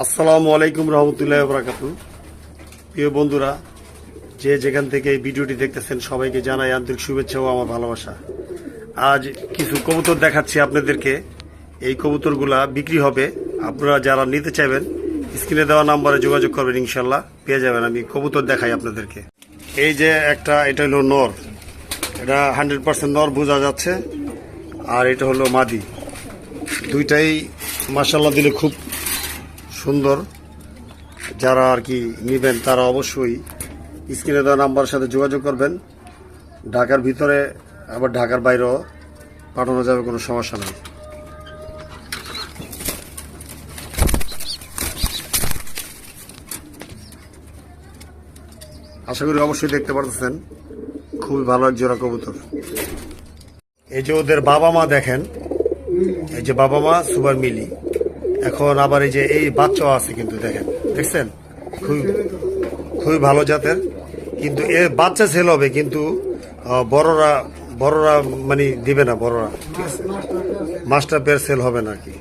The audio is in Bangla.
আসসালামু আলাইকুম রহমতুল্লাহ বরাকাতু। প্রিয় বন্ধুরা, যে যেখান থেকে এই ভিডিওটি দেখতেছেন সবাইকে জানাই আন্তরিক শুভেচ্ছা ও আমার ভালোবাসা। আজ কিছু কবুতর দেখাচ্ছি আপনাদেরকে। এই কবুতরগুলা বিক্রি হবে। আপনারা যারা নিতে চাইবেন স্ক্রিনে দেওয়া নাম্বারে যোগাযোগ করবেন, ইনশাল্লাহ পেয়ে যাবেন। আমি কবুতর দেখাই আপনাদেরকে। এই যে এটা হলো নর, এটা 100% নর বোঝা যাচ্ছে, আর এটা হলো মাদি। দুইটাই মাশাআল্লাহ দিলে খুব সুন্দর। যারা আর কি নেবেন তারা অবশ্যই স্ক্রিনে দেওয়া নাম্বারের সাথে যোগাযোগ করবেন। ঢাকার ভিতরে আবার ঢাকার বাইরেও পাঠানো যাবে, কোনো সমস্যা নেই। আশা করি অবশ্যই দেখতে পারতেছেন, খুবই ভালো এক জোড়া কবুতর। এই যে ওদের বাবা মা দেখেন, এই যে বাবা মা সুপার মিলি। এখন আবার এই বাচ্চাও আছে, কিন্তু দেখেন, দেখছেন, খুবই ভালো জাতের। কিন্তু এর বাচ্চা সেল হবে, কিন্তু বড়রা মানে দিবে না, বড়রা, ঠিক আছে, মাস্টার পেয়ার সেল হবে না আর কি।